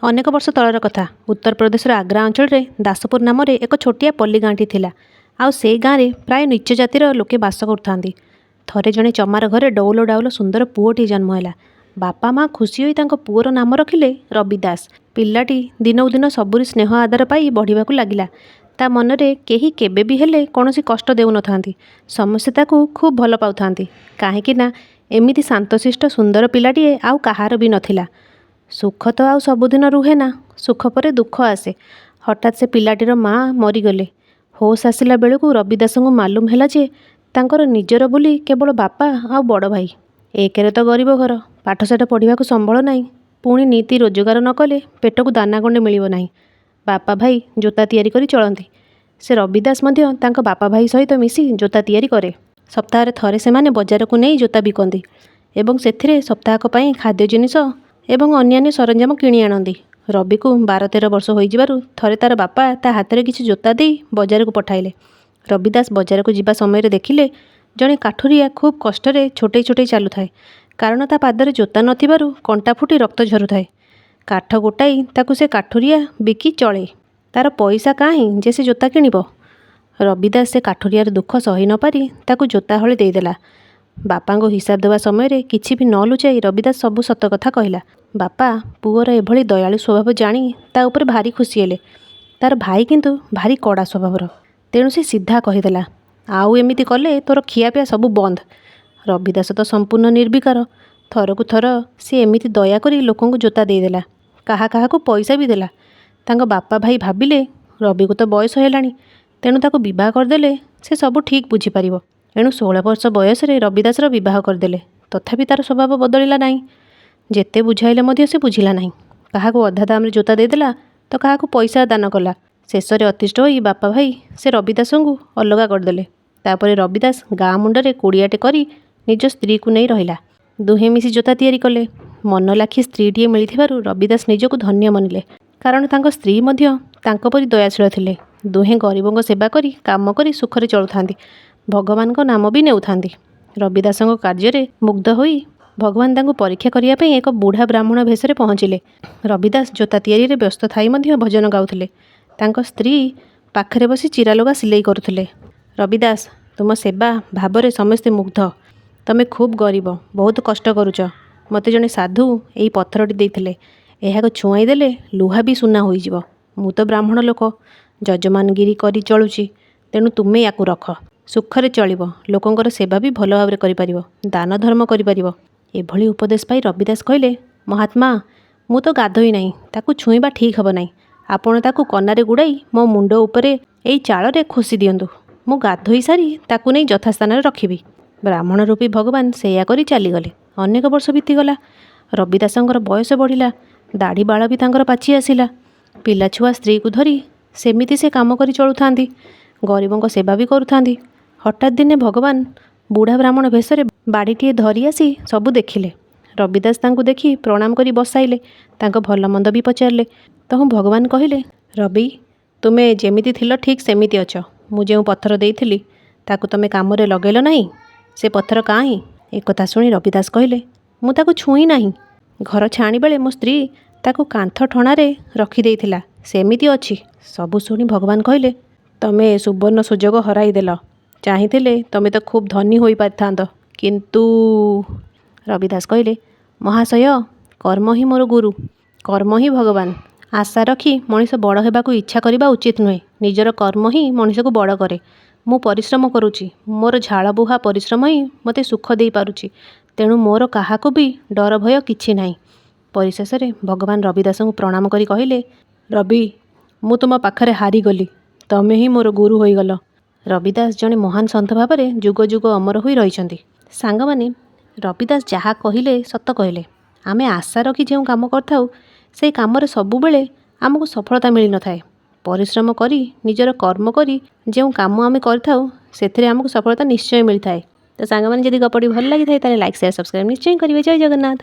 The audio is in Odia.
ଅନେକ ବର୍ଷ ତଳର କଥା। ଉତ୍ତରପ୍ରଦେଶର ଆଗ୍ରା ଅଞ୍ଚଳରେ ଦାସପୁର ନାମରେ ଏକ ଛୋଟିଆ ପଲ୍ଲୀ ଗାଁଟି ଥିଲା। ଆଉ ସେଇ ଗାଁରେ ପ୍ରାୟ ନୀଚ ଜାତିର ଲୋକେ ବାସ କରୁଥାନ୍ତି। ଥରେ ଜଣେ ଚମାର ଘରେ ଡଉଲ ଡାଉଲ ସୁନ୍ଦର ପୁଅଟିଏ ଜନ୍ମ ହେଲା। ବାପା ମା ଖୁସି ହୋଇ ତାଙ୍କ ପୁଅର ନାମ ରଖିଲେ ରବି ଦାସ। ପିଲାଟି ଦିନକୁ ଦିନ ସବୁରି ସ୍ନେହ ଆଦର ପାଇ ବଢ଼ିବାକୁ ଲାଗିଲା। ତା ମନରେ କେହି କେବେ ବି ହେଲେ କୌଣସି କଷ୍ଟ ଦେଉନଥାନ୍ତି। ସମସ୍ତେ ତାକୁ ଖୁବ୍ ଭଲ ପାଉଥାନ୍ତି। କାହିଁକି ନା ଏମିତି ଶାନ୍ତଶିଷ୍ଟ ସୁନ୍ଦର ପିଲାଟିଏ ଆଉ କାହାର ବି ନଥିଲା। ସୁଖ ତ ଆଉ ସବୁଦିନ ରୁହେ ନା, ସୁଖ ପରେ ଦୁଃଖ ଆସେ। ହଠାତ୍ ସେ ପିଲାଟିର ମା' ମରିଗଲେ। ହୋସ୍ ଆସିଲା ବେଳକୁ ରବି ଦାସଙ୍କୁ ମାଲୁମ ହେଲା ଯେ ତାଙ୍କର ନିଜର ବୋଲି କେବଳ ବାପା ଆଉ ବଡ଼ ଭାଇ। ଏକରେ ତ ଗରିବ ଘର, ପାଠଶାଠ ପଢ଼ିବାକୁ ସମ୍ବଳ ନାହିଁ। ପୁଣି ନିତି ରୋଜଗାର ନ କଲେ ପେଟକୁ ଦାନା ଗଣ୍ଡେ ମିଳିବ ନାହିଁ। ବାପା ଭାଇ ଜୋତା ତିଆରି କରି ଚଳନ୍ତି। ସେ ରବି ଦାସ ମଧ୍ୟ ତାଙ୍କ ବାପା ଭାଇ ସହିତ ମିଶି ଜୋତା ତିଆରି କରେ। ସପ୍ତାହରେ ଥରେ ସେମାନେ ବଜାରକୁ ନେଇ ଜୋତା ବିକନ୍ତି ଏବଂ ସେଥିରେ ସପ୍ତାହକ ପାଇଁ ଖାଦ୍ୟ ଜିନିଷ ଏବଂ ଅନ୍ୟାନ୍ୟ ସରଞ୍ଜାମ କିଣି ଆଣନ୍ତି। ରବିକୁ 12-13 ବର୍ଷ ହୋଇଯିବାରୁ ଥରେ ତାର ବାପା ତା ହାତରେ କିଛି ଜୋତା ଦେଇ ବଜାରକୁ ପଠାଇଲେ। ରବି ଦାସ ବଜାରକୁ ଯିବା ସମୟରେ ଦେଖିଲେ ଜଣେ କାଠୁରିଆ ଖୁବ୍ କଷ୍ଟରେ ଛୋଟେଇ ଛୋଟେଇ ଚାଲୁଥାଏ। କାରଣ ତା ପାଦରେ ଜୋତା ନଥିବାରୁ କଣ୍ଟା ଫୁଟି ରକ୍ତ ଝରୁଥାଏ। କାଠ ଗୋଟାଇ ତାକୁ ସେ କାଠୁରିଆ ବିକି ଚଳେ। ତାର ପଇସା କାହିଁ ଯେ ସେ ଜୋତା କିଣିବ। ରବି ଦାସ ସେ କାଠୁରିଆର ଦୁଃଖ ସହି ନ ପାରି ତାକୁ ଜୋତା ହଳେ ଦେଇଦେଲା। ବାପାଙ୍କୁ ହିସାବ ଦେବା ସମୟରେ କିଛି ବି ନ ଲୁଚାଇ ରବି ଦାସ ସବୁ ସତ କଥା କହିଲା। ବାପା ପୁଅର ଏଭଳି ଦୟାଳୁ ସ୍ୱଭାବ ଜାଣି ତା ଉପରେ ଭାରି ଖୁସି ହେଲେ। ତାର ଭାଇ କିନ୍ତୁ ଭାରି କଡ଼ା ସ୍ୱଭାବର। ତେଣୁ ସେ ସିଧା କହିଦେଲା, ଆଉ ଏମିତି କଲେ ତୋର ଖିଆପିଆ ସବୁ ବନ୍ଦ। ରବି ଦାସ ତ ସମ୍ପୂର୍ଣ୍ଣ ନିର୍ବିକାର। ଥରକୁ ଥର ସେ ଏମିତି ଦୟାକରି ଲୋକଙ୍କୁ ଜୋତା ଦେଇଦେଲା। କାହାକୁ ପଇସା ବି ଦେଲା। ତାଙ୍କ ବାପା ଭାଇ ଭାବିଲେ ରବିକୁ ତ ବୟସ ହେଲାଣି, ତେଣୁ ତାକୁ ବିବାହ କରିଦେଲେ ସେ ସବୁ ଠିକ୍ ବୁଝିପାରିବ। ଏଣୁ 16 ବର୍ଷ ବୟସରେ ରବି ଦାସର ବିବାହ କରିଦେଲେ। ତଥାପି ତାର ସ୍ୱଭାବ ବଦଳିଲା ନାହିଁ। ଯେତେ ବୁଝାଇଲେ ମଧ୍ୟ ସେ ବୁଝିଲା ନାହିଁ। କାହାକୁ ଅଧା ଦାମରେ ଜୋତା ଦେଇଦେଲା ତ କାହାକୁ ପଇସା ଦାନ କଲା। ଶେଷରେ ଅତିଷ୍ଠ ହୋଇ ବାପା ଭାଇ ସେ ରବି ଦାସଙ୍କୁ ଅଲଗା କରିଦେଲେ। ତାପରେ ରବି ଦାସ ଗାଁ ମୁଣ୍ଡରେ କୁଡ଼ିଆଟେ କରି ନିଜ ସ୍ତ୍ରୀକୁ ନେଇ ରହିଲା। ଦୁହେଁ ମିଶି ଜୋତା ତିଆରି କଲେ। ମନଲାଖି ସ୍ତ୍ରୀଟିଏ ମିଳିଥିବାରୁ ରବି ଦାସ ନିଜକୁ ଧନ୍ୟ ମଣିଲେ। କାରଣ ତାଙ୍କ ସ୍ତ୍ରୀ ମଧ୍ୟ ତାଙ୍କ ପରି ଦୟାଶୀଳ ଥିଲେ। ଦୁହେଁ ଗରିବଙ୍କ ସେବା କରି କାମ କରି ସୁଖରେ ଚଳୁଥାନ୍ତି। ଭଗବାନଙ୍କ ନାମ ବି ନେଉଥାନ୍ତି। ରବି ଦାସଙ୍କ କାର୍ଯ୍ୟରେ ମୁଗ୍ଧ ହୋଇ ଭଗବାନ ତାଙ୍କୁ ପରୀକ୍ଷା କରିବା ପାଇଁ ଏକ ବୁଢ଼ା ବ୍ରାହ୍ମଣ ବେଶରେ ପହଞ୍ଚିଲେ। ରବି ଦାସ ଜୋତା ତିଆରିରେ ବ୍ୟସ୍ତ ଥାଇ ମଧ୍ୟ ଭଜନ ଗାଉଥିଲେ। ତାଙ୍କ ସ୍ତ୍ରୀ ପାଖରେ ବସି ଚିରାଲଗା ସିଲେଇ କରୁଥିଲେ। ରବି ଦାସ, ତୁମ ସେବା ଭାବରେ ସମସ୍ତେ ମୁଗ୍ଧ। ତମେ ଖୁବ୍ ଗରିବ, ବହୁତ କଷ୍ଟ କରୁଛ। ମୋତେ ଜଣେ ସାଧୁ ଏଇ ପଥରଟି ଦେଇଥିଲେ। ଏହାକୁ ଛୁଆଇଁ ଦେଲେ ଲୁହା ବି ସୁନା ହୋଇଯିବ। ମୁଁ ତ ବ୍ରାହ୍ମଣ ଲୋକ, ଯଜମାନଗିରି କରି ଚଳୁଛି। ତେଣୁ ତୁମେ ୟାକୁ ରଖ। ସୁଖରେ ଚଳିବ, ଲୋକଙ୍କର ସେବା ବି ଭଲ ଭାବରେ କରିପାରିବ, ଦାନ ଧର୍ମ କରିପାରିବ। ଏଭଳି ଉପଦେଶ ପାଇ ରବି ଦାସ କହିଲେ, ମହାତ୍ମା, ମୁଁ ତ ଗାଧୋଇ ନାହିଁ, ତାକୁ ଛୁଇଁବା ଠିକ୍ ହେବ ନାହିଁ। ଆପଣ ତାକୁ କନାରେ ଗୁଡ଼ାଇ ମୋ ମୁଣ୍ଡ ଉପରେ ଏଇ ଚାଳରେ ଖୋସି ଦିଅନ୍ତୁ। ମୁଁ ଗାଧୋଇ ସାରି ତାକୁ ନେଇ ଯଥାସ୍ଥାନରେ ରଖିବି। ବ୍ରାହ୍ମଣ ରୂପୀ ଭଗବାନ ସେଇଆ କରି ଚାଲିଗଲେ। ଅନେକ ବର୍ଷ ବିତିଗଲା। ରବି ଦାସଙ୍କର ବୟସ ବଢ଼ିଲା। ଦାଢ଼ି ବାଳ ବି ତାଙ୍କର ପାଚି ଆସିଲା। ପିଲାଛୁଆ ସ୍ତ୍ରୀକୁ ଧରି ସେମିତି ସେ କାମ କରି ଚଳୁଥାନ୍ତି। ଗରିବଙ୍କ ସେବା ବି କରୁଥାନ୍ତି। ହଠାତ୍ ଦିନେ ଭଗବାନ ବୁଢ଼ା ବ୍ରାହ୍ମଣ ବେଶରେ ବାଡ଼ିଟିଏ ଧରି ଆସି ସବୁ ଦେଖିଲେ। ରବି ଦାସ ତାଙ୍କୁ ଦେଖି ପ୍ରଣାମ କରି ବସାଇଲେ। ତାଙ୍କ ଭଲ ମନ୍ଦ ବି ପଚାରିଲେ। ତହୁଁ ଭଗବାନ କହିଲେ, ରବି, ତୁମେ ଯେମିତି ଥିଲ ଠିକ୍ ସେମିତି ଅଛ। ମୁଁ ଯେଉଁ ପଥର ଦେଇଥିଲି ତାକୁ ତମେ କାମରେ ଲଗେଇଲ ନାହିଁ। ସେ ପଥର କାହିଁ? ଏକଥା ଶୁଣି ରବି ଦାସ କହିଲେ, ମୁଁ ତାକୁ ଛୁଇଁ ନାହିଁ। ଘର ଛାଣି ବେଳେ ମୋ ସ୍ତ୍ରୀ ତାକୁ କାନ୍ଥ ଠଣାରେ ରଖିଦେଇଥିଲା। ସେମିତି ଅଛି। ସବୁ ଶୁଣି ଭଗବାନ କହିଲେ, ତମେ ସୁବର୍ଣ୍ଣ ସୁଯୋଗ ହରାଇଦେଲ। ଚାହିଁଥିଲେ ତମେ ତ ଖୁବ୍ ଧନୀ ହୋଇପାରିଥାନ୍ତ। କିନ୍ତୁ ରବି ଦାସ କହିଲେ, ମହାଶୟ, କର୍ମ ହିଁ ମୋର ଗୁରୁ। କର୍ମ ହିଁ ଭଗବାନ। ଆଶା ରଖି ମଣିଷ ବଡ଼ ହେବାକୁ ଇଚ୍ଛା କରିବା ଉଚିତ ନୁହେଁ। ନିଜର କର୍ମ ହିଁ ମଣିଷକୁ ବଡ଼ କରେ। ମୁଁ ପରିଶ୍ରମ କରୁଛି। ମୋର ଝାଳ ବୁହା ପରିଶ୍ରମ ହିଁ ମୋତେ ସୁଖ ଦେଇପାରୁଛି। ତେଣୁ ମୋର କାହାକୁ ବି ଡର ଭୟ କିଛି ନାହିଁ। ପରିଶେଷରେ ଭଗବାନ ରବି ଦାସଙ୍କୁ ପ୍ରଣାମ କରି କହିଲେ, ରବି, ମୁଁ ତୁମ ପାଖରେ ହାରିଗଲି। ତମେ ହିଁ ମୋର ଗୁରୁ ହୋଇଗଲ। ରବି ଦାସ ଜଣେ ମହାନ ସନ୍ଥ ଭାବରେ ଯୁଗ ଯୁଗ ଅମର ହୋଇ ରହିଛନ୍ତି। ସାଙ୍ଗମାନେ, ରବି ଦାସ ଯାହା କହିଲେ ସତ କହିଲେ। ଆମେ ଆଶା ରଖି ଯେଉଁ କାମ କରିଥାଉ ସେହି କାମରେ ସବୁବେଳେ ଆମକୁ ସଫଳତା ମିଳିନଥାଏ। ପରିଶ୍ରମ କରି ନିଜର କର୍ମ କରି ଯେଉଁ କାମ ଆମେ କରିଥାଉ ସେଥିରେ ଆମକୁ ସଫଳତା ନିଶ୍ଚୟ ମିଳିଥାଏ। ତ ସାଙ୍ଗମାନେ, ଯଦି ଗପଟି ଭଲ ଲାଗିଥାଏ ତାହେଲେ ଲାଇକ୍, ସେୟାର, ସବସ୍କ୍ରାଇବ୍ ନିଶ୍ଚୟ କରିବେ। ଜୟ ଜଗନ୍ନାଥ।